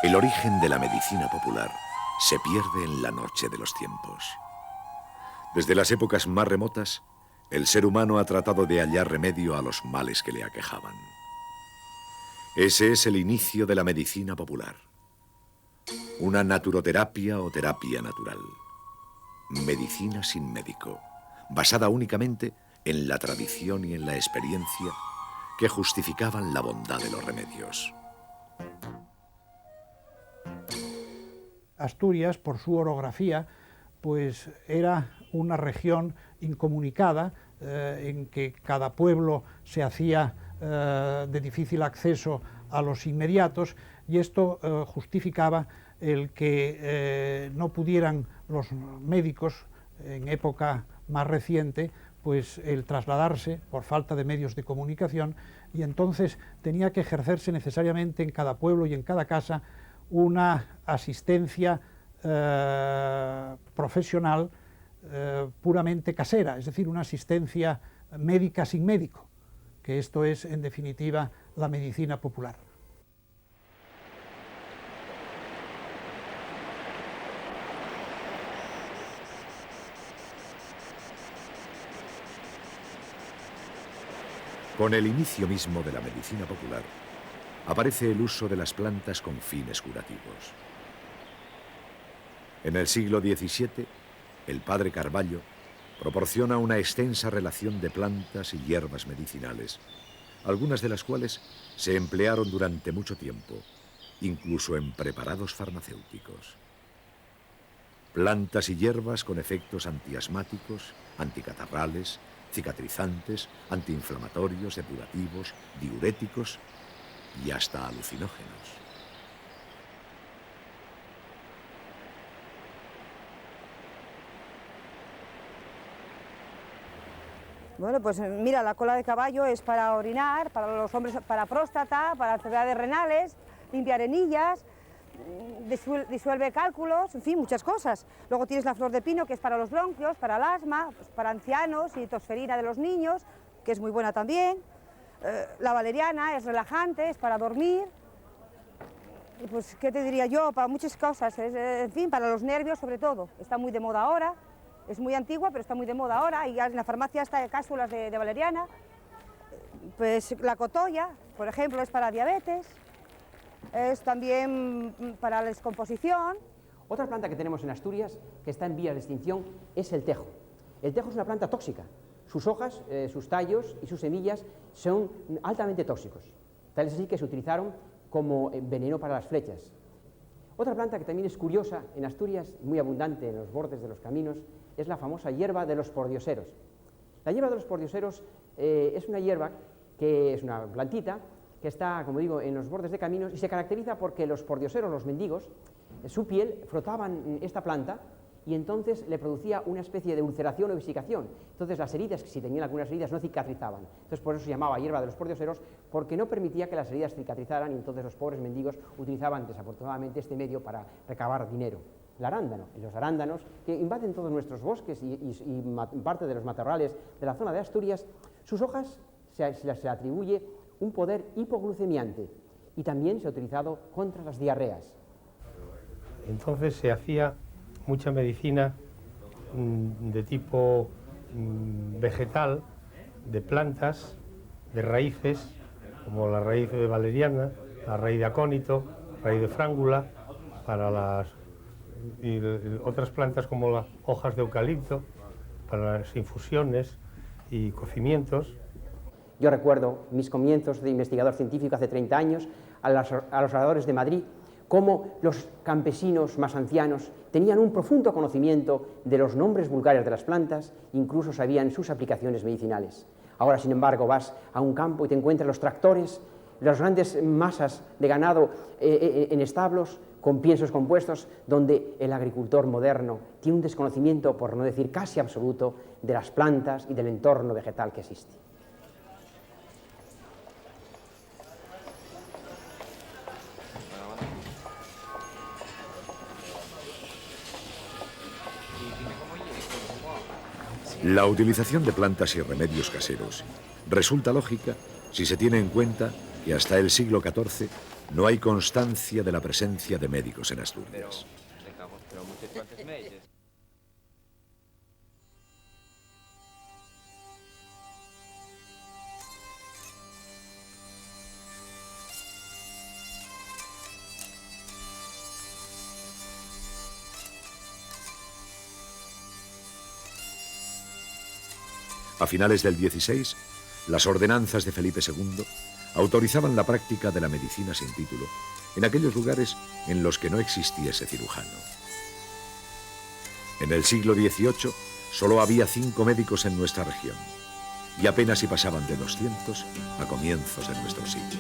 El origen de la medicina popular se pierde en la noche de los tiempos. Desde las épocas más remotas, el ser humano ha tratado de hallar remedio a los males que le aquejaban. Ese es el inicio de la medicina popular. Una naturoterapia o terapia natural. Medicina sin médico, basada únicamente en la tradición y en la experiencia que justificaban la bondad de los remedios. Asturias, por su orografía, pues era una región incomunicada, en que cada pueblo se hacía de difícil acceso a los inmediatos, y esto justificaba el que no pudieran los médicos en época más reciente pues el trasladarse por falta de medios de comunicación, y entonces tenía que ejercerse necesariamente en cada pueblo y en cada casa una asistencia profesional puramente casera, es decir, una asistencia médica sin médico, que esto es, en definitiva, la medicina popular. Con el inicio mismo de la medicina popular, aparece el uso de las plantas con fines curativos. En el siglo XVII, el padre Carballo proporciona una extensa relación de plantas y hierbas medicinales, algunas de las cuales se emplearon durante mucho tiempo, incluso en preparados farmacéuticos. Plantas y hierbas con efectos antiasmáticos, anticatarrales, cicatrizantes, antiinflamatorios, depurativos, diuréticos y hasta alucinógenos. Bueno, pues mira, la cola de caballo es para orinar, para los hombres para próstata, para enfermedades renales, limpia arenillas, disuelve cálculos, en fin, muchas cosas. Luego tienes la flor de pino, que es para los bronquios, para el asma, pues para ancianos y tosferina de los niños, que es muy buena también. La valeriana es relajante, es para dormir. Y pues, ¿qué te diría yo? Para muchas cosas, en fin, para los nervios sobre todo. Está muy de moda ahora, es muy antigua, pero está muy de moda ahora, y en la farmacia está cápsulas de valeriana. Pues la cotoya, por ejemplo, es para diabetes. Es también para la descomposición. Otra planta que tenemos en Asturias, que está en vía de extinción, es el tejo. El tejo es una planta tóxica. Sus hojas, sus tallos y sus semillas son altamente tóxicos. Tal es así que se utilizaron como veneno para las flechas. Otra planta que también es curiosa en Asturias, muy abundante en los bordes de los caminos, es la famosa hierba de los pordioseros. La hierba de los pordioseros es una hierba que es una plantita que está, como digo, en los bordes de caminos y se caracteriza porque los pordioseros, los mendigos, su piel frotaban esta planta y entonces le producía una especie de ulceración o vesicación. Entonces las heridas, si tenían algunas heridas, no cicatrizaban. Entonces por eso se llamaba hierba de los pordioseros, porque no permitía que las heridas cicatrizaran, y entonces los pobres mendigos utilizaban desafortunadamente este medio para recabar dinero. El arándano, los arándanos, que invaden todos nuestros bosques y parte de los matorrales de la zona de Asturias, sus hojas se atribuye un poder hipoglucemiante y también se ha utilizado contra las diarreas. Entonces se hacía mucha medicina de tipo vegetal, de plantas, de raíces, como la raíz de valeriana, la raíz de acónito, la raíz de frángula, para y otras plantas como las hojas de eucalipto, para las infusiones y cocimientos. Yo recuerdo mis comienzos de investigador científico hace 30 años a los oradores de Madrid, cómo los campesinos más ancianos tenían un profundo conocimiento de los nombres vulgares de las plantas, incluso sabían sus aplicaciones medicinales. Ahora, sin embargo, vas a un campo y te encuentras los tractores, las grandes masas de ganado en establos, con piensos compuestos, donde el agricultor moderno tiene un desconocimiento, por no decir casi absoluto, de las plantas y del entorno vegetal que existe. La utilización de plantas y remedios caseros resulta lógica si se tiene en cuenta que hasta el siglo XIV no hay constancia de la presencia de médicos en Asturias. A finales del 16, las ordenanzas de Felipe II autorizaban la práctica de la medicina sin título en aquellos lugares en los que no existiese cirujano. En el siglo XVIII solo había 5 médicos en nuestra región y apenas si pasaban de 200 a comienzos de nuestro siglo.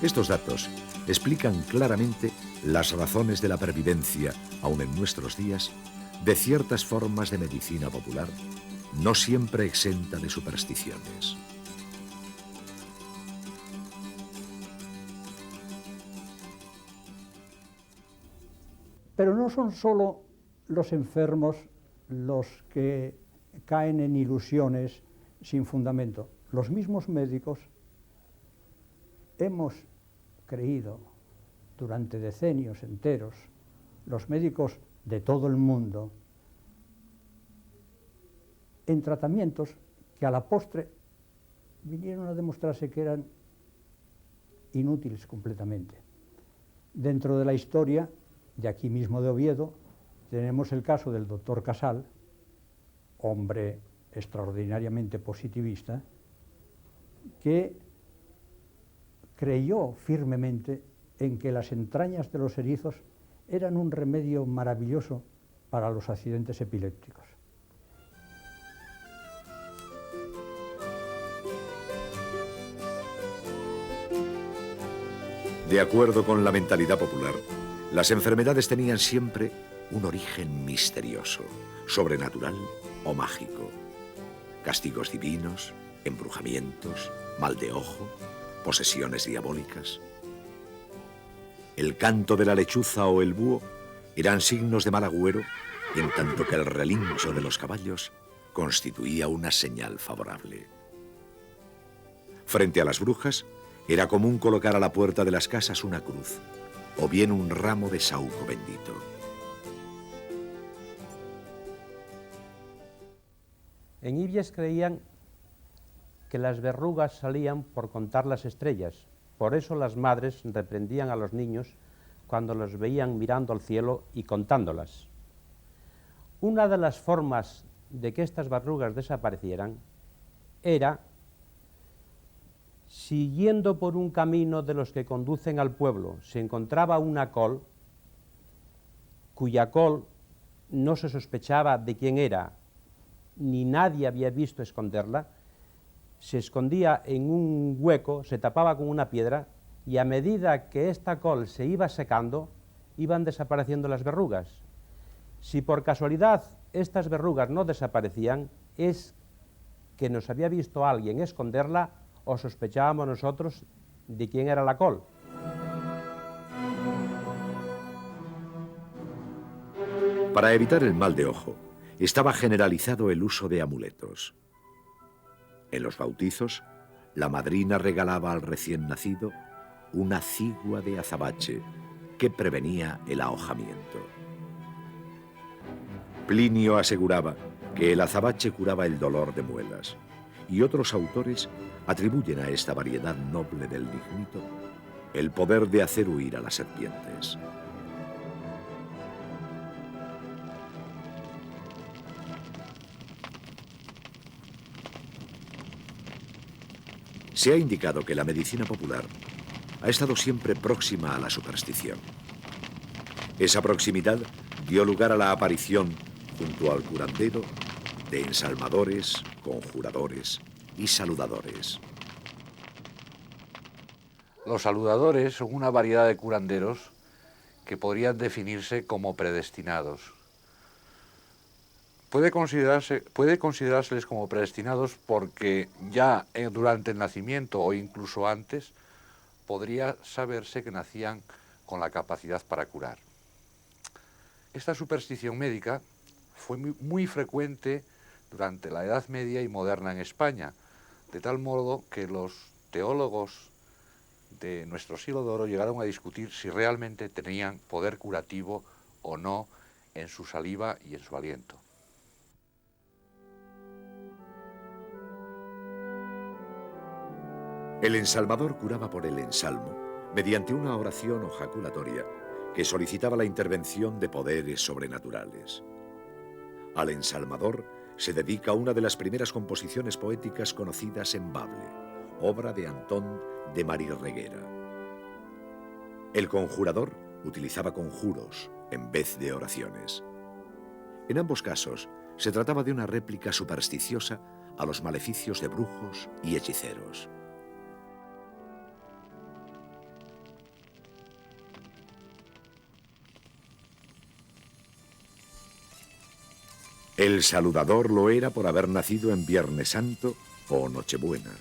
Estos datos explican claramente las razones de la pervivencia, aun en nuestros días, de ciertas formas de medicina popular, no siempre exenta de supersticiones. Pero no son solo los enfermos los que caen en ilusiones sin fundamento. Los mismos médicos hemos creído durante decenios enteros, los médicos de todo el mundo, en tratamientos que a la postre vinieron a demostrarse que eran inútiles completamente. Dentro de la historia, de aquí mismo de Oviedo, tenemos el caso del doctor Casal, hombre extraordinariamente positivista, que creyó firmemente en que las entrañas de los erizos eran un remedio maravilloso para los accidentes epilépticos. De acuerdo con la mentalidad popular, las enfermedades tenían siempre un origen misterioso, sobrenatural o mágico. Castigos divinos, embrujamientos, mal de ojo, posesiones diabólicas. El canto de la lechuza o el búho eran signos de mal agüero, en tanto que el relincho de los caballos constituía una señal favorable. Frente a las brujas, era común colocar a la puerta de las casas una cruz o bien un ramo de saúco bendito. En Ibies creían que las verrugas salían por contar las estrellas. Por eso las madres reprendían a los niños cuando los veían mirando al cielo y contándolas. Una de las formas de que estas verrugas desaparecieran era siguiendo por un camino de los que conducen al pueblo, se encontraba una col, cuya col no se sospechaba de quién era, ni nadie había visto esconderla, se escondía en un hueco, se tapaba con una piedra, y a medida que esta col se iba secando, iban desapareciendo las verrugas. Si por casualidad estas verrugas no desaparecían, es que nos había visto alguien esconderla o sospechábamos nosotros de quién era la col. Para evitar el mal de ojo, estaba generalizado el uso de amuletos. En los bautizos, la madrina regalaba al recién nacido una cigua de azabache que prevenía el ahogamiento. Plinio aseguraba que el azabache curaba el dolor de muelas, y otros autores atribuyen a esta variedad noble del lignito el poder de hacer huir a las serpientes. Se ha indicado que la medicina popular ha estado siempre próxima a la superstición. Esa proximidad dio lugar a la aparición, junto al curandero, de ensalmadores, conjuradores y saludadores. Los saludadores son una variedad de curanderos que podrían definirse como predestinados. Puede considerárseles como predestinados porque ya durante el nacimiento o incluso antes podría saberse que nacían con la capacidad para curar. Esta superstición médica fue muy frecuente durante la Edad Media y moderna en España, de tal modo que los teólogos de nuestro siglo de oro llegaron a discutir si realmente tenían poder curativo o no en su saliva y en su aliento. El ensalmador curaba por el ensalmo, mediante una oración o jaculatoria que solicitaba la intervención de poderes sobrenaturales. Al ensalmador se dedica una de las primeras composiciones poéticas conocidas en Bable, obra de Antón de Marirreguera. El conjurador utilizaba conjuros en vez de oraciones. En ambos casos, se trataba de una réplica supersticiosa a los maleficios de brujos y hechiceros. El saludador lo era por haber nacido en Viernes Santo o Nochebuena,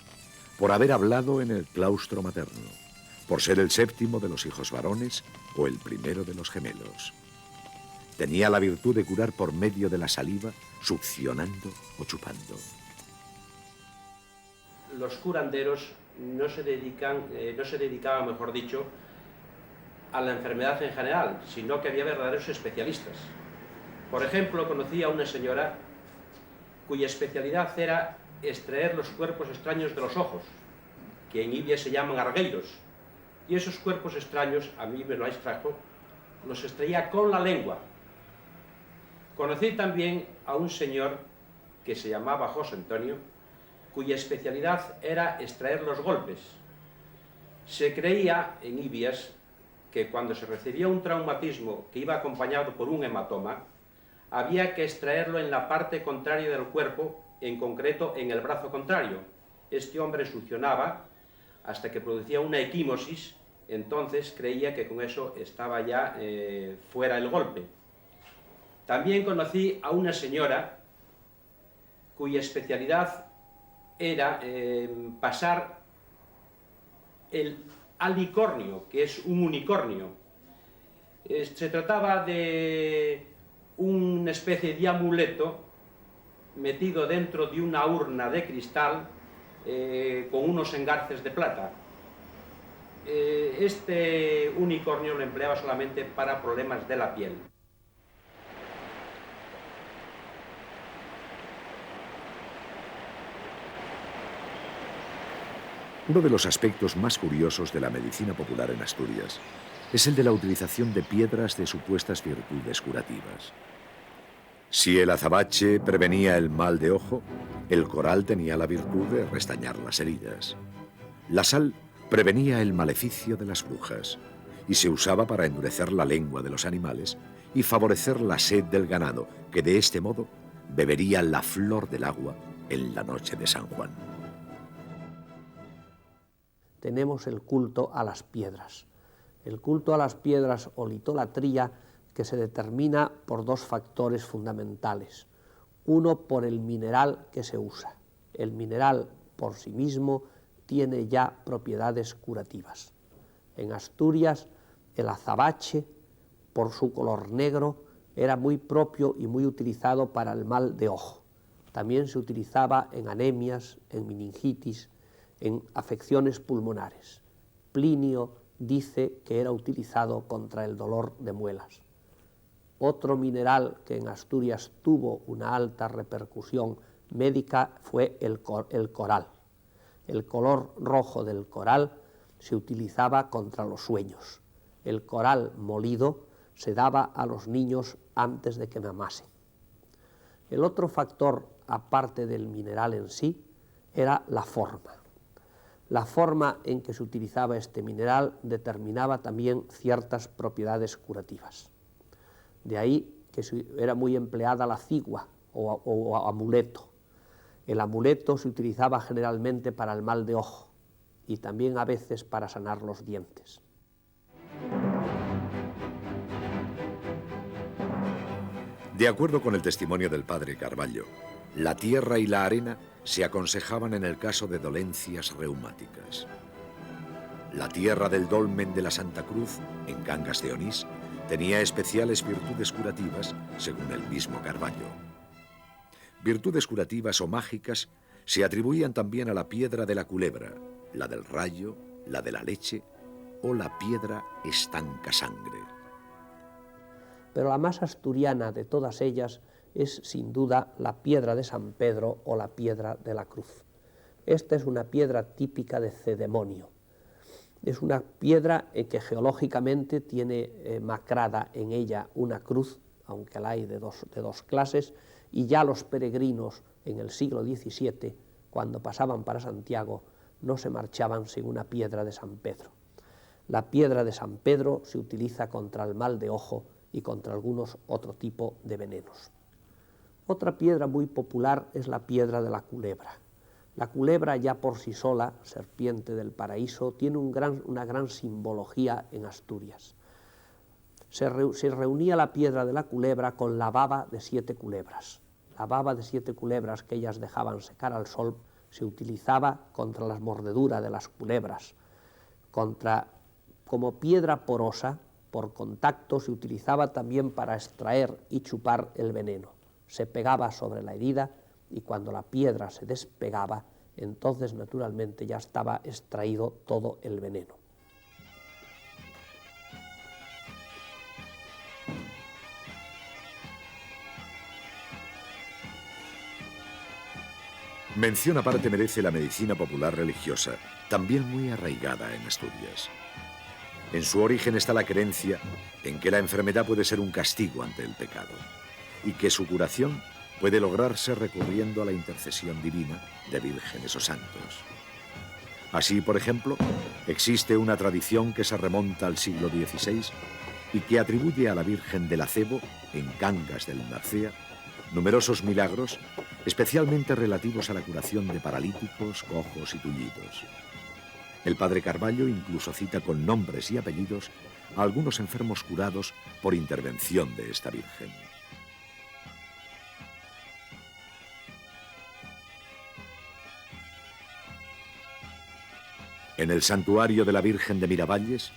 por haber hablado en el claustro materno, por ser el séptimo de los hijos varones o el primero de los gemelos. Tenía la virtud de curar por medio de la saliva, succionando o chupando. Los curanderos no se dedicaban, mejor dicho, a la enfermedad en general, sino que había verdaderos especialistas. Por ejemplo, conocí a una señora cuya especialidad era extraer los cuerpos extraños de los ojos, que en Ibia se llaman argueiros, y esos cuerpos extraños, a mí me lo extrajo, los extraía con la lengua. Conocí también a un señor que se llamaba José Antonio, cuya especialidad era extraer los golpes. Se creía en Ibias que cuando se recibía un traumatismo que iba acompañado por un hematoma, había que extraerlo en la parte contraria del cuerpo, en concreto en el brazo contrario. Este hombre succionaba hasta que producía una equimosis, entonces creía que con eso estaba ya fuera el golpe. También conocí a una señora cuya especialidad era pasar el alicornio, que es un unicornio. Se trataba de una especie de amuleto metido dentro de una urna de cristal con unos engarces de plata. Este unicornio lo empleaba solamente para problemas de la piel. Uno de los aspectos más curiosos de la medicina popular en Asturias es el de la utilización de piedras de supuestas virtudes curativas. Si el azabache prevenía el mal de ojo, el coral tenía la virtud de restañar las heridas. La sal prevenía el maleficio de las brujas y se usaba para endurecer la lengua de los animales y favorecer la sed del ganado, que de este modo bebería la flor del agua en la noche de San Juan. Tenemos el culto a las piedras. El culto a las piedras o litolatría que se determina por dos factores fundamentales. Uno, por el mineral que se usa. El mineral por sí mismo tiene ya propiedades curativas. En Asturias, el azabache, por su color negro, era muy propio y muy utilizado para el mal de ojo. También se utilizaba en anemias, en meningitis, en afecciones pulmonares. Plinio dice que era utilizado contra el dolor de muelas. Otro mineral que en Asturias tuvo una alta repercusión médica fue el coral. El color rojo del coral se utilizaba contra los sueños. El coral molido se daba a los niños antes de que mamasen. El otro factor, aparte del mineral en sí, era la forma. La forma en que se utilizaba este mineral determinaba también ciertas propiedades curativas. De ahí que era muy empleada la cigua o amuleto. El amuleto se utilizaba generalmente para el mal de ojo y también a veces para sanar los dientes. De acuerdo con el testimonio del padre Carballo, la tierra y la arena se aconsejaban en el caso de dolencias reumáticas. La tierra del dolmen de la Santa Cruz, en Cangas de Onís, tenía especiales virtudes curativas, según el mismo Carballo. Virtudes curativas o mágicas se atribuían también a la piedra de la culebra, la del rayo, la de la leche o la piedra estanca sangre. Pero la más asturiana de todas ellas es sin duda la piedra de San Pedro o la piedra de la cruz. Esta es una piedra típica de Cedemonio. Es una piedra que geológicamente tiene macrada en ella una cruz, aunque la hay de dos clases, y ya los peregrinos en el siglo XVII, cuando pasaban para Santiago, no se marchaban sin una piedra de San Pedro. La piedra de San Pedro se utiliza contra el mal de ojo y contra algunos otro tipo de venenos. Otra piedra muy popular es la piedra de la culebra. La culebra ya por sí sola, serpiente del paraíso, tiene una gran simbología en Asturias. Se reunía la piedra de la culebra con la baba de 7 culebras. La baba de 7 culebras que ellas dejaban secar al sol se utilizaba contra las mordeduras de las culebras. Como piedra porosa, por contacto, se utilizaba también para extraer y chupar el veneno. Se pegaba sobre la herida y cuando la piedra se despegaba, entonces naturalmente ya estaba extraído todo el veneno. Mención aparte merece la medicina popular religiosa, también muy arraigada en Asturias. En su origen está la creencia en que la enfermedad puede ser un castigo ante el pecado y que su curación puede lograrse recurriendo a la intercesión divina de vírgenes o santos. Así, por ejemplo, existe una tradición que se remonta al siglo XVI y que atribuye a la Virgen del Acebo, en Cangas del Narcea, numerosos milagros, especialmente relativos a la curación de paralíticos, cojos y tullidos. El padre Carballo incluso cita con nombres y apellidos a algunos enfermos curados por intervención de esta Virgen. En el santuario de la Virgen de Miravalles,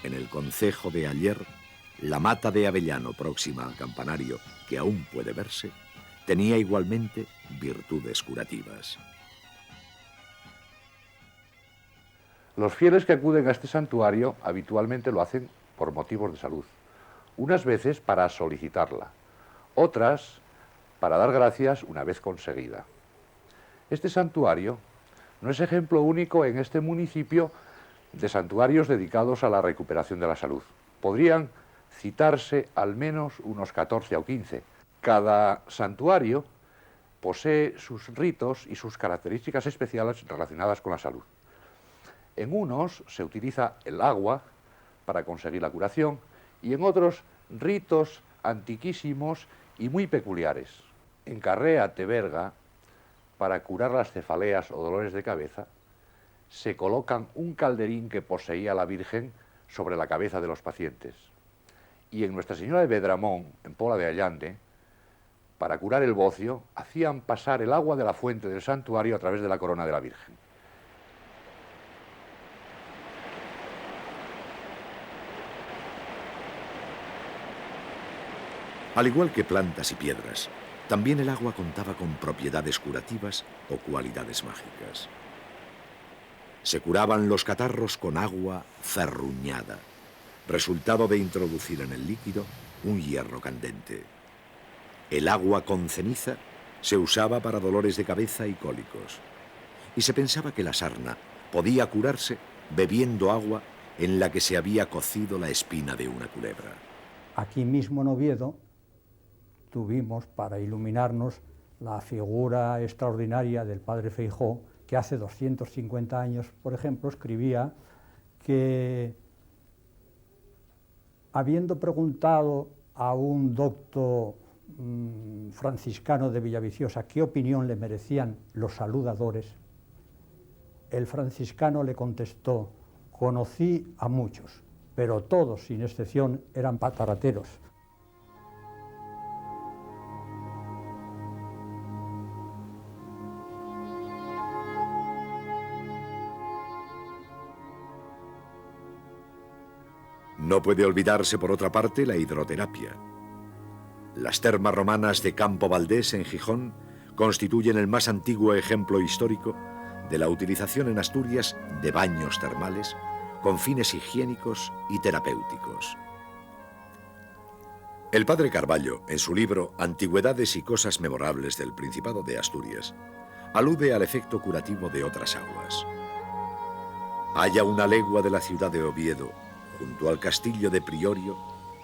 en el concejo de Aller, la mata de avellano próxima al campanario, que aún puede verse, tenía igualmente virtudes curativas. Los fieles que acuden a este santuario habitualmente lo hacen por motivos de salud, unas veces para solicitarla, otras para dar gracias una vez conseguida. Este santuario no es ejemplo único en este municipio de santuarios dedicados a la recuperación de la salud. Podrían citarse al menos unos 14 o 15. Cada santuario posee sus ritos y sus características especiales relacionadas con la salud. En unos se utiliza el agua para conseguir la curación y en otros ritos antiquísimos y muy peculiares. En Carrea, Teberga, para curar las cefaleas o dolores de cabeza, se colocan un calderín que poseía la Virgen sobre la cabeza de los pacientes. Y en Nuestra Señora de Vedramón, en Pola de Allande, para curar el bocio, hacían pasar el agua de la fuente del santuario a través de la corona de la Virgen. Al igual que plantas y piedras, también el agua contaba con propiedades curativas o cualidades mágicas. Se curaban los catarros con agua ferruñada, resultado de introducir en el líquido un hierro candente. El agua con ceniza se usaba para dolores de cabeza y cólicos, y se pensaba que la sarna podía curarse bebiendo agua en la que se había cocido la espina de una culebra. Aquí mismo en Oviedo tuvimos para iluminarnos la figura extraordinaria del padre Feijóo, que hace 250 años, por ejemplo, escribía que, habiendo preguntado a un docto franciscano de Villaviciosa qué opinión le merecían los saludadores, el franciscano le contestó: conocí a muchos, pero todos, sin excepción, eran patarateros. No puede olvidarse, por otra parte, la hidroterapia. Las termas romanas de Campo Valdés, en Gijón, constituyen el más antiguo ejemplo histórico de la utilización en Asturias de baños termales con fines higiénicos y terapéuticos. El padre Carballo, en su libro Antigüedades y cosas memorables del Principado de Asturias, alude al efecto curativo de otras aguas. Hay a una legua de la ciudad de Oviedo, junto al castillo de Priorio,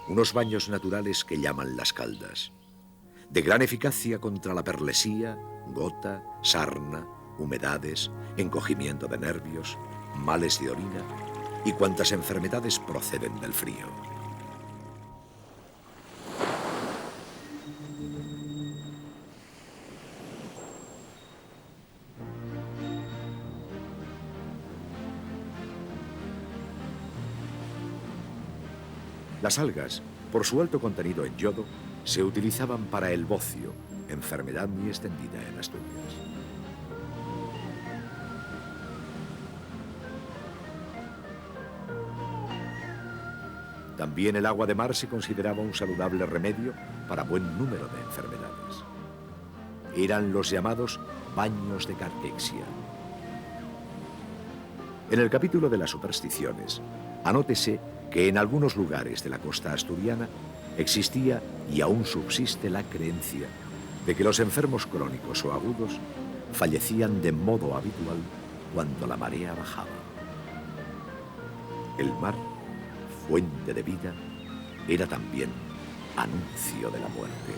unos baños naturales que llaman las caldas, de gran eficacia contra la perlesía, gota, sarna, humedades, encogimiento de nervios, males de orina y cuantas enfermedades proceden del frío. Las algas, por su alto contenido en yodo, se utilizaban para el bocio, enfermedad muy extendida en Asturias. También el agua de mar se consideraba un saludable remedio para buen número de enfermedades. Eran los llamados baños de Carquexia. En el capítulo de las supersticiones, anótese que en algunos lugares de la costa asturiana existía y aún subsiste la creencia de que los enfermos crónicos o agudos fallecían de modo habitual cuando la marea bajaba. El mar, fuente de vida, era también anuncio de la muerte.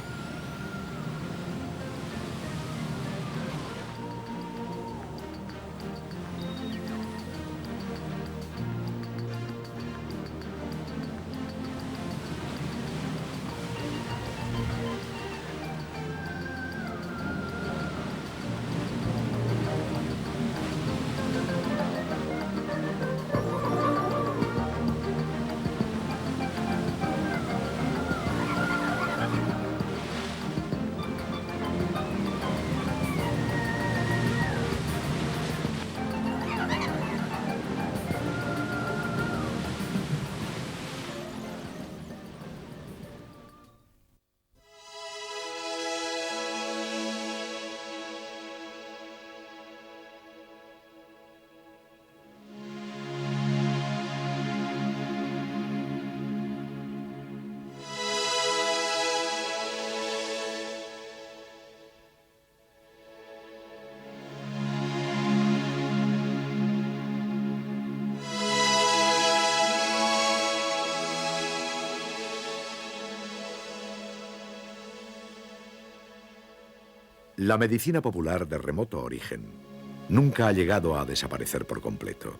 La medicina popular de remoto origen nunca ha llegado a desaparecer por completo.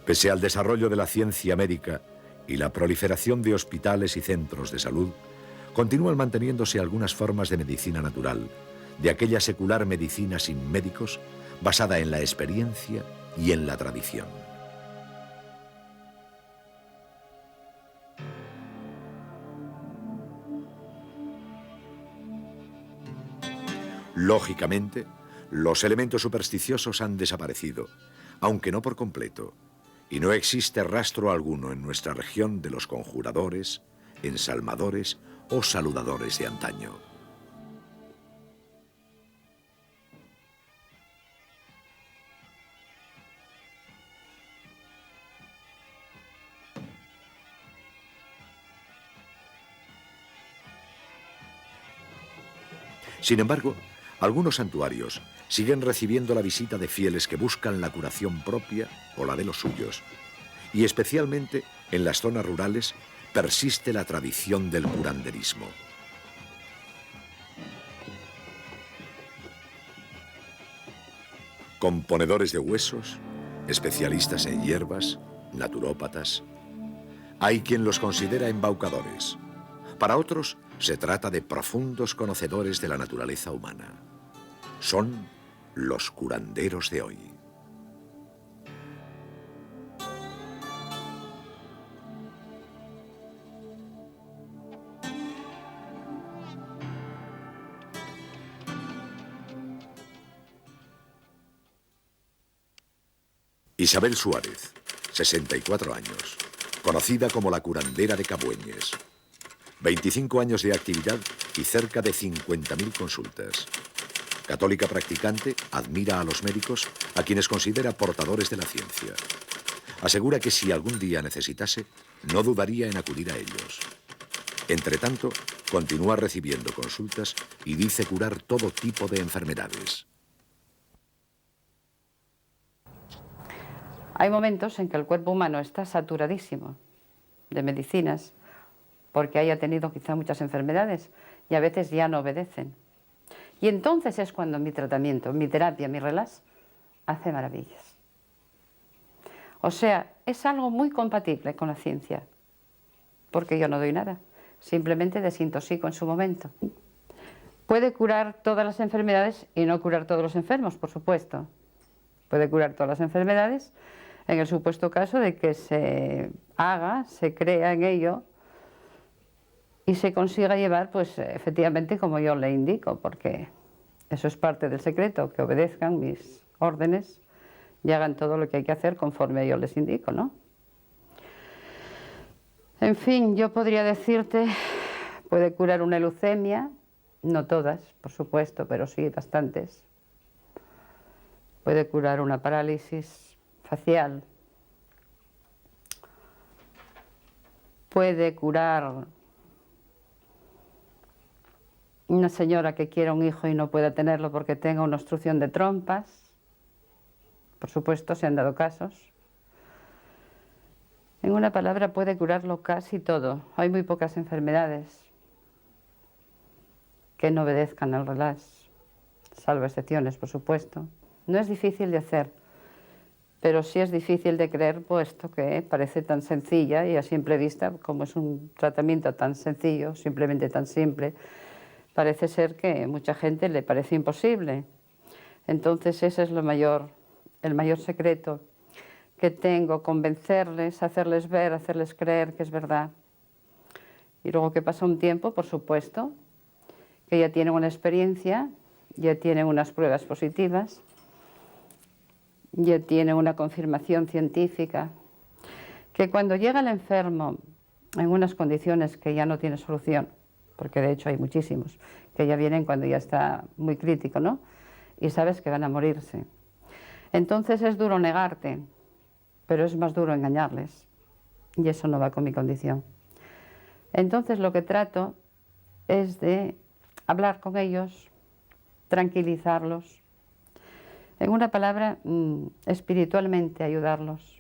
Pese al desarrollo de la ciencia médica y la proliferación de hospitales y centros de salud, continúan manteniéndose algunas formas de medicina natural, de aquella secular medicina sin médicos, basada en la experiencia y en la tradición. Lógicamente, los elementos supersticiosos han desaparecido, aunque no por completo, y no existe rastro alguno en nuestra región de los conjuradores, ensalmadores o saludadores de antaño. Sin embargo, algunos santuarios siguen recibiendo la visita de fieles que buscan la curación propia o la de los suyos, y especialmente en las zonas rurales persiste la tradición del curanderismo. Componedores de huesos, especialistas en hierbas, naturópatas. Hay quien los considera embaucadores. Para otros, se trata de profundos conocedores de la naturaleza humana. Son los curanderos de hoy. Isabel Suárez, 64 años, conocida como la curandera de Cabueñes. 25 años de actividad y cerca de 50.000 consultas. Católica practicante, admira a los médicos a quienes considera portadores de la ciencia. Asegura que si algún día necesitase, no dudaría en acudir a ellos. Entretanto, continúa recibiendo consultas y dice curar todo tipo de enfermedades. Hay momentos en que el cuerpo humano está saturadísimo de medicinas porque haya tenido quizá muchas enfermedades y a veces ya no obedecen. Y entonces es cuando mi tratamiento, mi terapia, mi relax, hace maravillas. O sea, es algo muy compatible con la ciencia, porque yo no doy nada, simplemente desintoxico en su momento. Puede curar todas las enfermedades y no curar todos los enfermos, por supuesto. Puede curar todas las enfermedades en el supuesto caso de que se haga, se crea en ello y se consiga llevar, pues efectivamente, como yo le indico, porque eso es parte del secreto, que obedezcan mis órdenes y hagan todo lo que hay que hacer conforme yo les indico, ¿no? En fin, yo podría decirte, puede curar una leucemia, no todas, por supuesto, pero sí bastantes. Puede curar una parálisis facial. Puede curar una señora que quiera un hijo y no pueda tenerlo porque tenga una obstrucción de trompas. Por supuesto, se han dado casos. En una palabra, puede curarlo casi todo. Hay muy pocas enfermedades que no obedezcan al relax, salvo excepciones, por supuesto. No es difícil de hacer, pero sí es difícil de creer, puesto que parece tan sencilla y a simple vista, como es un tratamiento tan sencillo, simplemente tan simple, parece ser que a mucha gente le parece imposible. Entonces ese es el mayor secreto que tengo, convencerles, hacerles ver, hacerles creer que es verdad. Y luego que pasa un tiempo, por supuesto, que ya tienen una experiencia, ya tienen unas pruebas positivas, ya tienen una confirmación científica, que cuando llega el enfermo en unas condiciones que ya no tiene solución, porque de hecho hay muchísimos, que ya vienen cuando ya está muy crítico, ¿no? Y sabes que van a morirse. Entonces es duro negarte, pero es más duro engañarles, y eso no va con mi condición. Entonces lo que trato es de hablar con ellos, tranquilizarlos, en una palabra, espiritualmente ayudarlos.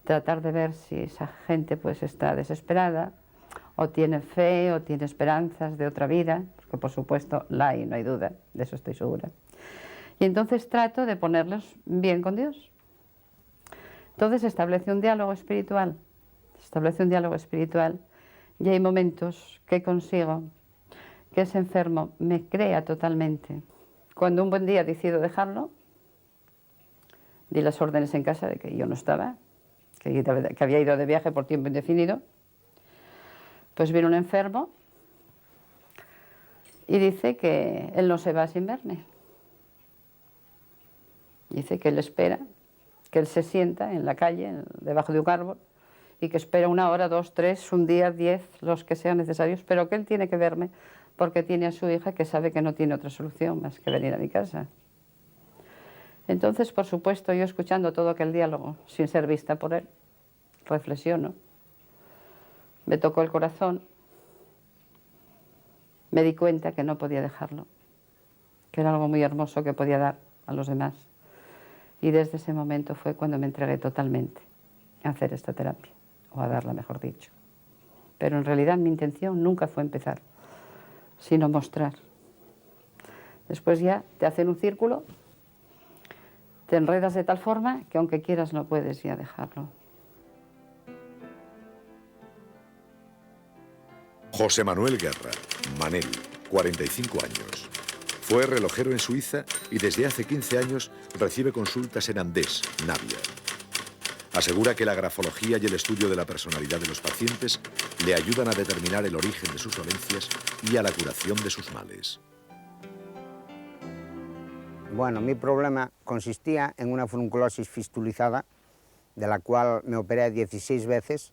Tratar de ver si esa gente pues está desesperada, o tiene fe, o tiene esperanzas de otra vida, porque por supuesto la hay, no hay duda, de eso estoy segura. Y entonces trato de ponerlos bien con Dios. Entonces establece un diálogo espiritual, y hay momentos que consigo que ese enfermo me crea totalmente. Cuando un buen día decido dejarlo, di las órdenes en casa de que yo no estaba, que había ido de viaje por tiempo indefinido, pues viene un enfermo y dice que él no se va sin verme. Dice que él espera, que él se sienta en la calle, debajo de un árbol, y que espera 1 hora, 2, 3, un día, 10, los que sean necesarios, pero que él tiene que verme porque tiene a su hija que sabe que no tiene otra solución más que venir a mi casa. Entonces, por supuesto, yo escuchando todo aquel diálogo, sin ser vista por él, reflexiono, me tocó el corazón, me di cuenta que no podía dejarlo, que era algo muy hermoso que podía dar a los demás. Y desde ese momento fue cuando me entregué totalmente a hacer esta terapia, o a darla, mejor dicho. Pero en realidad mi intención nunca fue empezar, sino mostrar. Después ya te hacen un círculo, te enredas de tal forma que aunque quieras no puedes ya dejarlo. José Manuel Guerra, Manel, 45 años. Fue relojero en Suiza y desde hace 15 años recibe consultas en Andés, Navia. Asegura que la grafología y el estudio de la personalidad de los pacientes le ayudan a determinar el origen de sus dolencias y a la curación de sus males. Bueno, mi problema consistía en una furunculosis fistulizada, de la cual me operé 16 veces,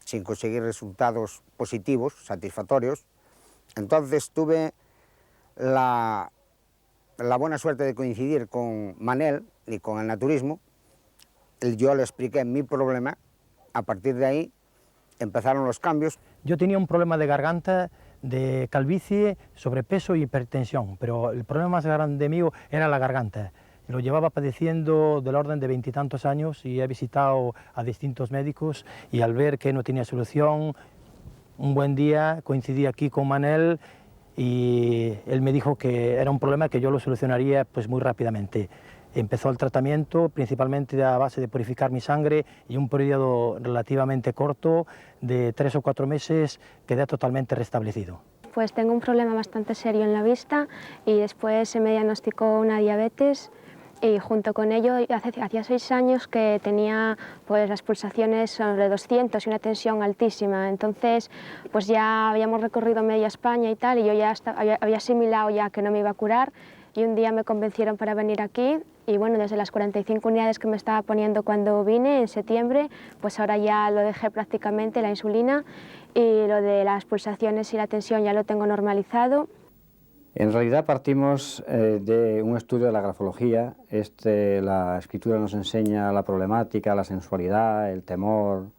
sin conseguir resultados positivos, satisfactorios. Entonces tuve la la buena suerte de coincidir con Manel y con el naturismo, yo le expliqué mi problema. A partir de ahí empezaron los cambios. Yo tenía un problema de garganta, de calvicie, sobrepeso y hipertensión, pero el problema más grande mío era la garganta. Lo llevaba padeciendo del orden de 20 y tantos años y he visitado a distintos médicos y al ver que no tenía solución, un buen día coincidí aquí con Manel y él me dijo que era un problema que yo lo solucionaría pues muy rápidamente. Empezó el tratamiento principalmente a base de purificar mi sangre y un periodo relativamente corto de 3 o 4 meses quedé totalmente restablecido. Pues tengo un problema bastante serio en la vista y después se me diagnosticó una diabetes y junto con ello hacía 6 años que tenía pues las pulsaciones sobre 200 y una tensión altísima. Entonces pues ya habíamos recorrido media España y tal y yo ya había asimilado ya que no me iba a curar y un día me convencieron para venir aquí y bueno, desde las 45 unidades que me estaba poniendo cuando vine en septiembre, pues ahora ya lo dejé prácticamente, la insulina, y lo de las pulsaciones y la tensión ya lo tengo normalizado. En realidad partimos de un estudio de la grafología. La escritura nos enseña la problemática, la sensualidad, el temor,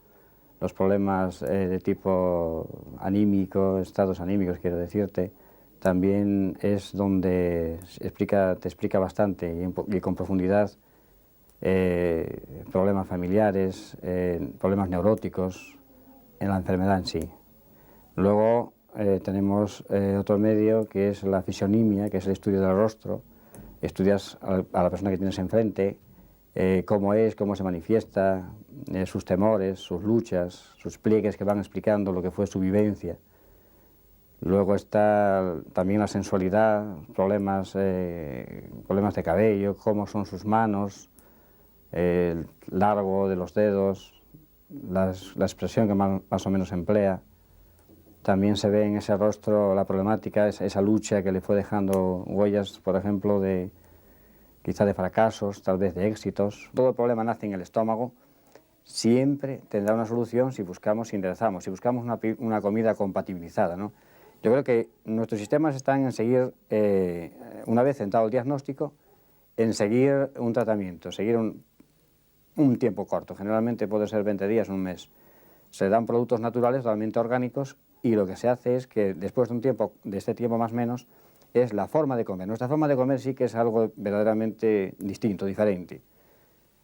los problemas de tipo anímico, estados anímicos quiero decirte. También es donde te explica bastante y con profundidad problemas familiares, problemas neuróticos en la enfermedad en sí. Luego tenemos otro medio que es la fisionimia, que es el estudio del rostro. Estudias a la persona que tienes enfrente, cómo es, cómo se manifiesta, sus temores, sus luchas, sus pliegues que van explicando lo que fue su vivencia. Luego está también la sensualidad, problemas de cabello, cómo son sus manos, el largo de los dedos, la expresión que más o menos emplea. También se ve en ese rostro la problemática, esa lucha que le fue dejando huellas, por ejemplo, quizá de fracasos, tal vez de éxitos. Todo el problema nace en el estómago. Siempre tendrá una solución si enderezamos, si buscamos una comida compatibilizada, ¿no? Yo creo que nuestros sistemas están en seguir, una vez centrado el diagnóstico, en seguir un tratamiento, seguir un tiempo corto, generalmente puede ser 20 días, un mes. Se dan productos naturales, totalmente orgánicos, y lo que se hace es que después de este tiempo más o menos, es la forma de comer. Nuestra forma de comer sí que es algo verdaderamente distinto, diferente.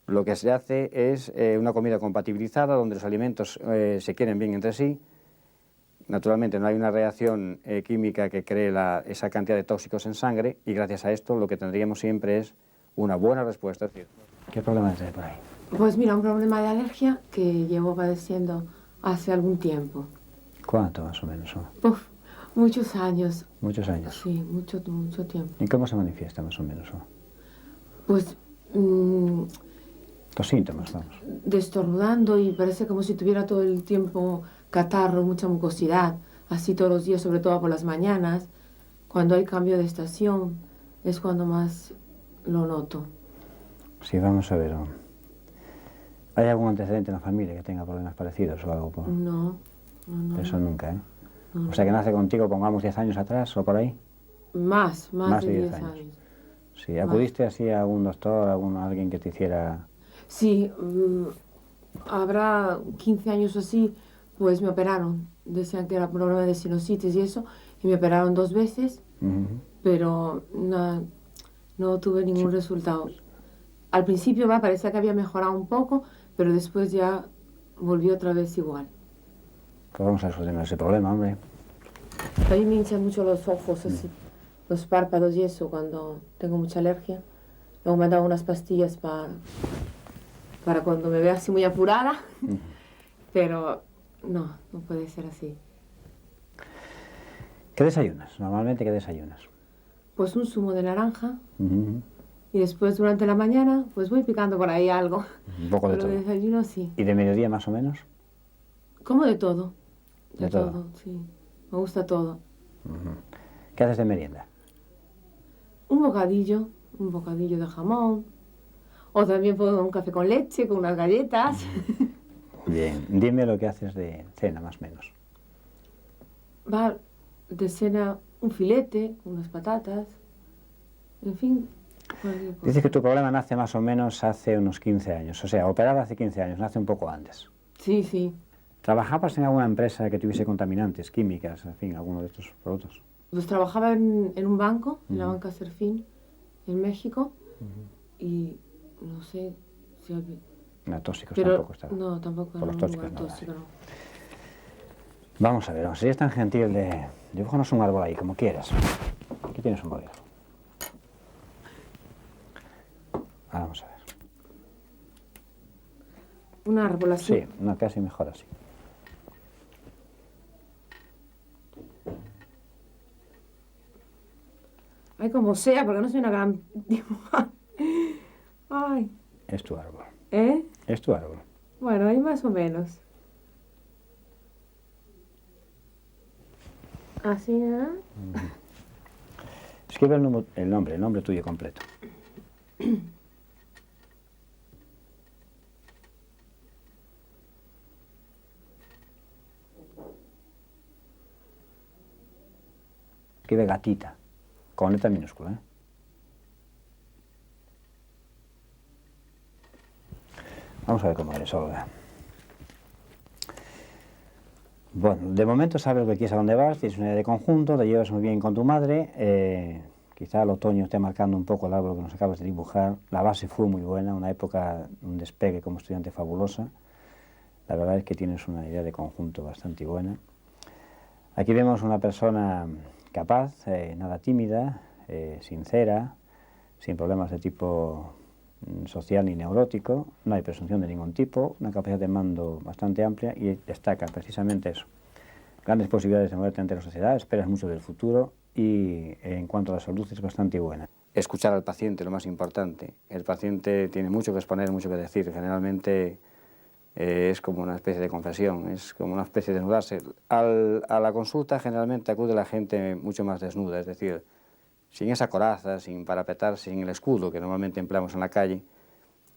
Lo que se hace es una comida compatibilizada, donde los alimentos se quieren bien entre sí. Naturalmente no hay una reacción química que cree esa cantidad de tóxicos en sangre y gracias a esto lo que tendríamos siempre es una buena respuesta. ¿Qué problema hay por ahí? Pues mira, un problema de alergia que llevo padeciendo hace algún tiempo. ¿Cuánto más o menos? Uf, muchos años. ¿Muchos años? Sí, mucho tiempo. ¿Y cómo se manifiesta más o menos? Pues... los síntomas, vamos. Destornudando y parece como si tuviera todo el tiempo catarro, mucha mucosidad, así todos los días, sobre todo por las mañanas. Cuando hay cambio de estación es cuando más lo noto. Sí, vamos a ver. ¿Hay algún antecedente en la familia que tenga problemas parecidos o algo? No. Eso nunca, ¿eh? No. O sea, que nace contigo, pongamos 10 años atrás o por ahí. Más de 10 años. Sí, ¿acudiste así a algún doctor, a alguien que te hiciera...? Sí, habrá 15 años o así, pues me operaron. Decían que era problema de sinusitis y eso, y me operaron 2 veces, pero no tuve ningún resultado. Al principio parecía que había mejorado un poco, pero después ya volvió otra vez igual. Pues vamos a solucionar ese problema, hombre. A mí me hinchan mucho los ojos, así, los párpados y eso, cuando tengo mucha alergia. Luego me han dado unas pastillas para cuando me vea así muy apurada, pero no puede ser así. ¿Qué desayunas? Normalmente, ¿qué desayunas? Pues un zumo de naranja y después durante la mañana pues voy picando por ahí algo. Un poco de todo. Pero desayuno sí. ¿Y de mediodía más o menos? Como de todo. De todo, sí. Me gusta todo. ¿Qué haces de merienda? Un bocadillo de jamón. O también puedo un café con leche, con unas galletas. Bien, dime lo que haces de cena, más o menos. Va de cena un filete, unas patatas, en fin. Dices que tu problema nace más o menos hace unos 15 años, o sea, operaba hace 15 años, nace un poco antes. Sí, sí. ¿Trabajabas en alguna empresa que tuviese contaminantes, químicas, en fin, alguno de estos productos? Pues trabajaba en un banco, en la banca Serfín, en México, y no sé si había... No, tóxicos pero, tampoco estaban. No, tampoco. Por los tóxicos no. Tóxico, no. Vamos a ver, si eres tan gentil de... Dibújanos un árbol ahí, como quieras. Aquí tienes un bolígrafo. Ahora vamos a ver. ¿Un árbol así? Sí, no, casi mejor así. Ay, como sea, porque no soy una gran dibujante. Ay. Es tu árbol. ¿Eh? Es tu árbol. Bueno, ahí más o menos. Así, ¿eh? Escribe el nombre tuyo completo. Escribe gatita, con letra minúscula, ¿eh? Vamos a ver cómo eres, Olga. Bueno, de momento sabes lo que quieres, a dónde vas, tienes una idea de conjunto, te llevas muy bien con tu madre, quizá el otoño esté marcando un poco el árbol que nos acabas de dibujar, la base fue muy buena, una época, un despegue como estudiante fabulosa, la verdad es que tienes una idea de conjunto bastante buena. Aquí vemos una persona capaz, nada tímida, sincera, sin problemas de tipo social ni neurótico, no hay presunción de ningún tipo, una capacidad de mando bastante amplia y destaca precisamente eso. Grandes posibilidades de moverte ante la sociedad, esperas mucho del futuro y en cuanto a la salud es bastante buena. Escuchar al paciente, lo más importante. El paciente tiene mucho que exponer, mucho que decir, generalmente es como una especie de confesión, es como una especie de desnudarse. A la consulta generalmente acude la gente mucho más desnuda, es decir, sin esa coraza, sin parapetarse, sin el escudo que normalmente empleamos en la calle.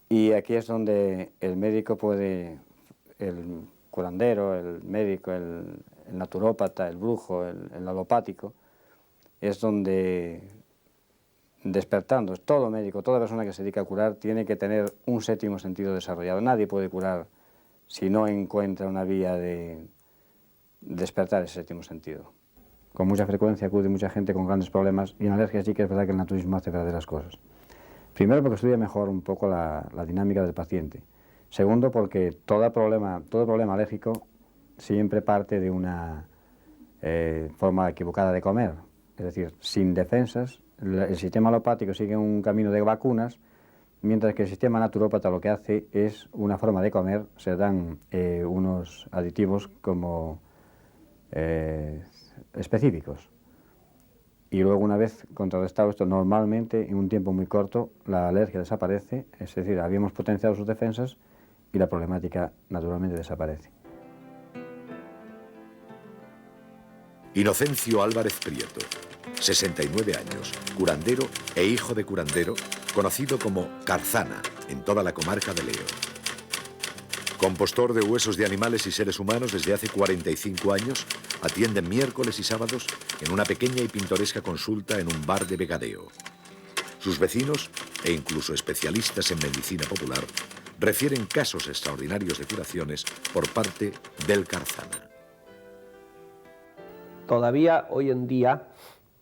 Y aquí es donde el médico puede, el curandero, el médico, el naturópata, el brujo, el alopático, es donde despertando, todo médico, toda persona que se dedica a curar tiene que tener un séptimo sentido desarrollado. Nadie puede curar si no encuentra una vía de despertar ese séptimo sentido. Con mucha frecuencia acude mucha gente con grandes problemas y en alergias sí que es verdad que el naturismo hace verdaderas cosas. Primero porque estudia mejor un poco la dinámica del paciente. Segundo porque todo problema alérgico siempre parte de una forma equivocada de comer. Es decir, sin defensas, el sistema alopático sigue un camino de vacunas, mientras que el sistema naturópata lo que hace es una forma de comer, se dan unos aditivos como específicos. Y luego, una vez contrarrestado esto, normalmente en un tiempo muy corto la alergia desaparece, es decir, habíamos potenciado sus defensas y la problemática naturalmente desaparece. Inocencio Álvarez Prieto, 69 años, curandero e hijo de curandero, conocido como Carzana en toda la comarca de Leo. Compostor de huesos de animales y seres humanos desde hace 45 años, atiende miércoles y sábados en una pequeña y pintoresca consulta en un bar de Vegadeo. Sus vecinos, e incluso especialistas en medicina popular, refieren casos extraordinarios de curaciones por parte del Carzana. Todavía hoy en día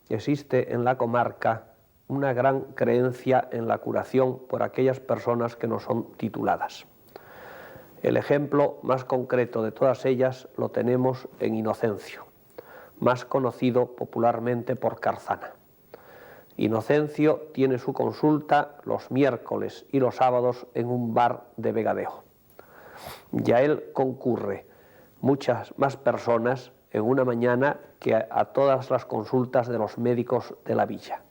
existe en la comarca una gran creencia en la curación por aquellas personas que no son tituladas. El ejemplo más concreto de todas ellas lo tenemos en Inocencio, más conocido popularmente por Carzana. Inocencio tiene su consulta los miércoles y los sábados en un bar de Vegadeo. Y a él concurre muchas más personas en una mañana que a todas las consultas de los médicos de la villa.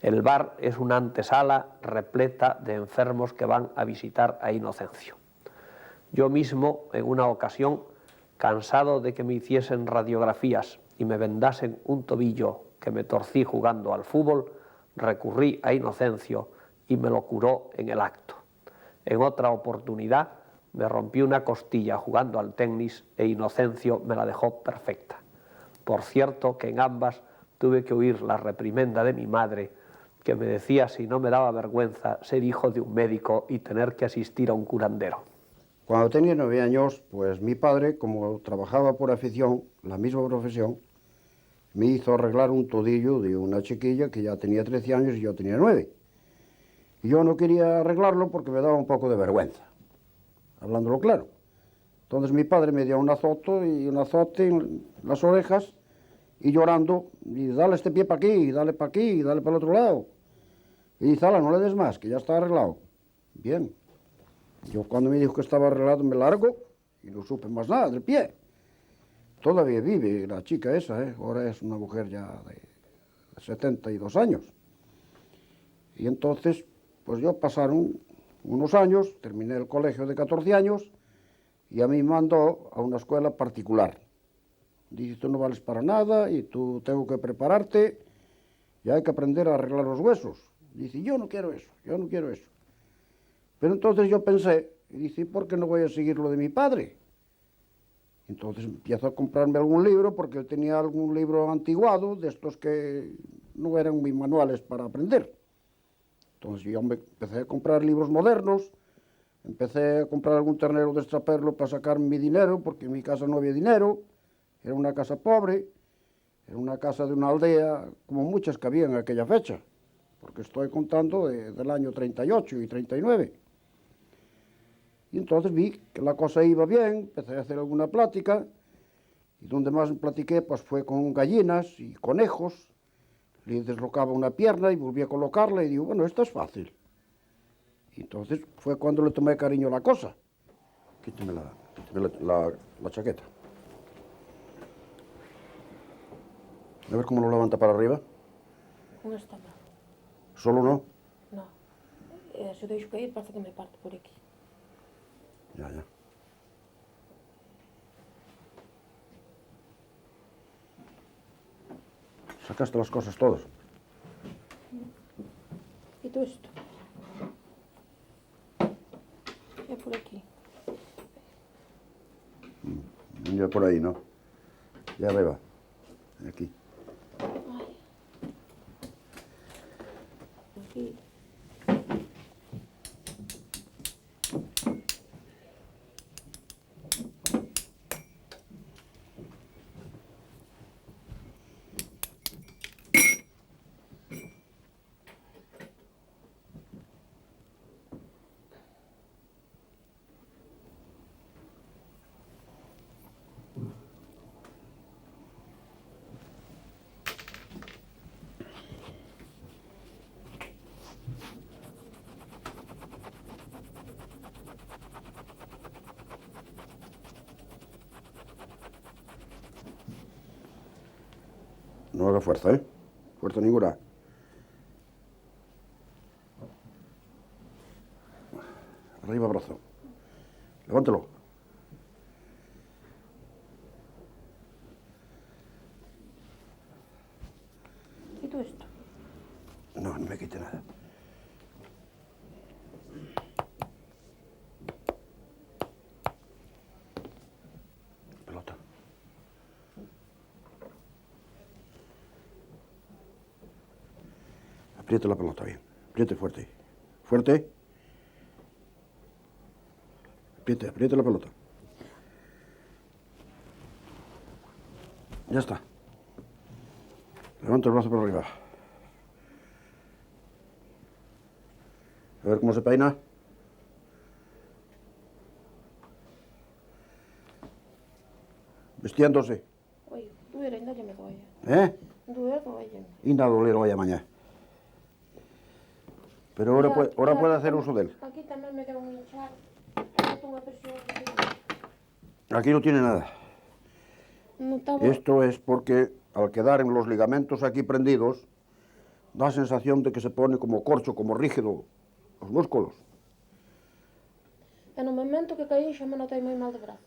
El bar es una antesala repleta de enfermos que van a visitar a Inocencio. Yo mismo, en una ocasión, cansado de que me hiciesen radiografías y me vendasen un tobillo que me torcí jugando al fútbol, recurrí a Inocencio y me lo curó en el acto. En otra oportunidad, me rompí una costilla jugando al tenis e Inocencio me la dejó perfecta. Por cierto que en ambas tuve que oír la reprimenda de mi madre, que me decía si no me daba vergüenza ser hijo de un médico y tener que asistir a un curandero. Cuando tenía 9 años, pues mi padre, como trabajaba por afición, la misma profesión, me hizo arreglar un todillo de una chiquilla que ya tenía 13 años y yo tenía 9. Y yo no quería arreglarlo porque me daba un poco de vergüenza, hablándolo claro. Entonces mi padre me dio un azote en las orejas y llorando, y dale este pie para aquí, y dale para aquí, y dale para el otro lado. Y dice, ala, no le des más, que ya está arreglado. Bien. Yo cuando me dijo que estaba arreglado me largo y no supe más nada del pie. Todavía vive la chica esa, ahora es una mujer ya de 72 años. Y entonces, pues yo pasaron unos años, terminé el colegio de 14 años y a mí me mandó a una escuela particular. Dice, tú no vales para nada y tú tengo que prepararte y hay que aprender a arreglar los huesos. Dice, yo no quiero eso, yo no quiero eso. Pero entonces yo pensé, y dice, ¿por qué no voy a seguir lo de mi padre? Entonces empiezo a comprarme algún libro, porque él tenía algún libro antiguado, de estos que no eran muy manuales para aprender. Entonces yo me empecé a comprar libros modernos, empecé a comprar algún ternero de extraperlo para sacar mi dinero, porque en mi casa no había dinero, era una casa pobre, era una casa de una aldea, como muchas que había en aquella fecha, porque estoy contando del año 38 y 39. Y entonces vi que la cosa iba bien, empecé a hacer alguna plática, y donde más platiqué pues fue con gallinas y conejos. Le deslocaba una pierna y volví a colocarla y digo, bueno, esto es fácil. Y entonces fue cuando le tomé cariño a la cosa. Quítame la chaqueta. A ver cómo lo levanta para arriba. No está mal. ¿Solo no? No. Si deixo cair, parece que me parto por aquí. Ya. ¿Sacaste las cosas todas? ¿Y tú esto? Ya por aquí. Ya por ahí, ¿no? Ya arriba. Aquí. Aquí. No haga fuerza, ¿eh? Fuerza ninguna. Arriba, brazo. Levántelo. ¿Quito esto? No, no me quite nada. Pelota. Apriete la pelota bien. Apriete fuerte. Fuerte. Apriete la pelota. Ya está. Levanta el brazo por arriba. A ver cómo se peina. Vestiéndose. Oye, duele, no me doy. Duele, y nada doler hoy a mañana. Pero ahora puede hacer uso de él. Aquí también me da un hinchar. Una presión. Aquí no tiene nada. No estaba... Esto es porque al quedar en los ligamentos aquí prendidos, da sensación de que se pone como corcho, como rígido los músculos. En el momento que caí, yo me noté muy mal de brazo.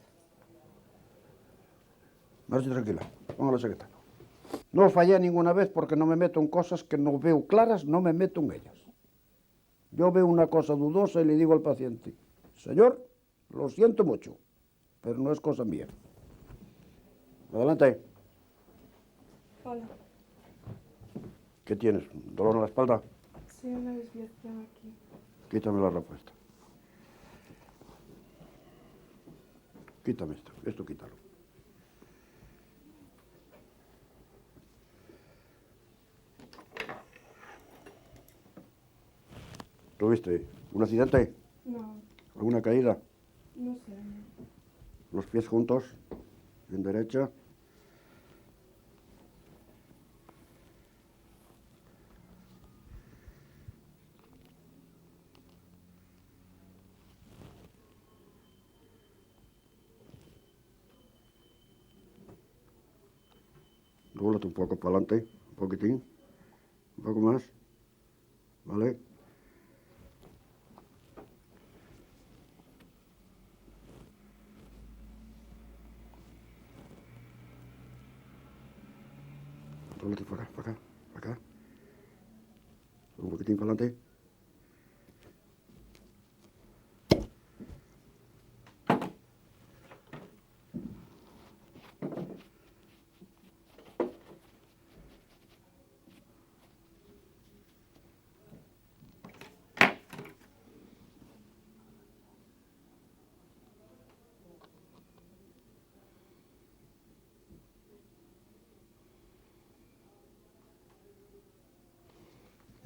Marche tranquila, ponga la chaqueta. No fallé ninguna vez porque no me meto en cosas que no veo claras, no me meto en ellas. Yo veo una cosa dudosa y le digo al paciente, señor, lo siento mucho, pero no es cosa mía. Adelante. Hola. ¿Qué tienes? ¿Dolor en la espalda? Sí, una desviación aquí. Quítame la respuesta. Quítame esto quítalo. ¿Tuviste un accidente? No, ¿Alguna caída? no sé. Los pies juntos, en derecha. Dóblate un poco para adelante, un poquitín, un poco más, ¿vale? Dóblate para acá, para acá, para acá. Un poquitín para adelante.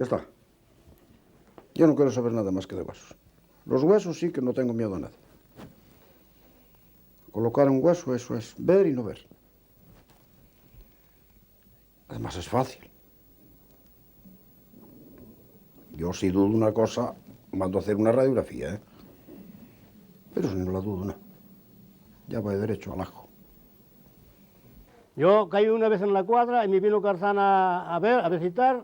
Ya está. Yo no quiero saber nada más que de huesos. Los huesos sí que no tengo miedo a nada. Colocar un hueso, eso es ver y no ver. Además es fácil. Yo si dudo una cosa, mando a hacer una radiografía, ¿eh? Pero si no la dudo, no. Ya voy derecho al ajo. Yo caí una vez en la cuadra y me vino Carzana a visitar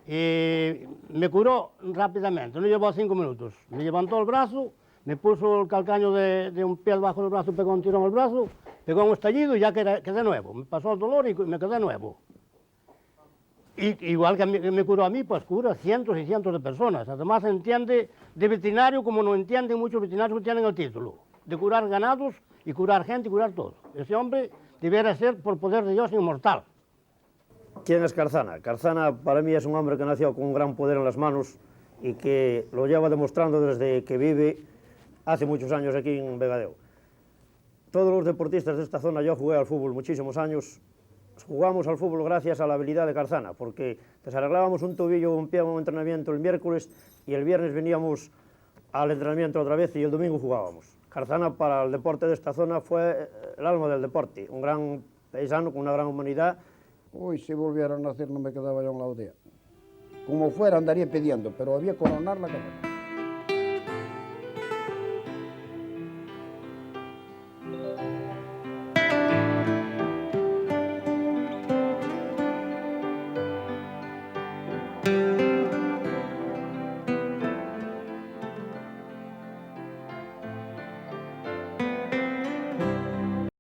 y me curó rápidamente, no llevó 5 minutos. Me levantó el brazo, me puso el calcaño de un pie bajo del brazo, pegó un tirón al brazo, pegó un estallido y ya quedé nuevo. Me pasó el dolor y me quedé nuevo. Y, igual que me curó a mí, pues cura cientos y cientos de personas. Además entiende de veterinario como no entienden muchos veterinarios que tienen el título, de curar ganados y curar gente y curar todo. Ese hombre debería ser, por poder de Dios, inmortal. ¿Quién es Carzana? Carzana para mí es un hombre que nació con un gran poder en las manos y que lo lleva demostrando desde que vive hace muchos años aquí en Vegadeo. Todos los deportistas de esta zona, yo jugué al fútbol muchísimos años, jugamos al fútbol gracias a la habilidad de Carzana, porque desarreglábamos un tobillo o un pie en un entrenamiento el miércoles y el viernes veníamos al entrenamiento otra vez y el domingo jugábamos. Carzana para el deporte de esta zona fue el alma del deporte, un gran paisano con una gran humanidad. Uy, si volviera a nacer no me quedaba yo en la aldea. Como fuera andaría pidiendo, pero había que coronar la carrera.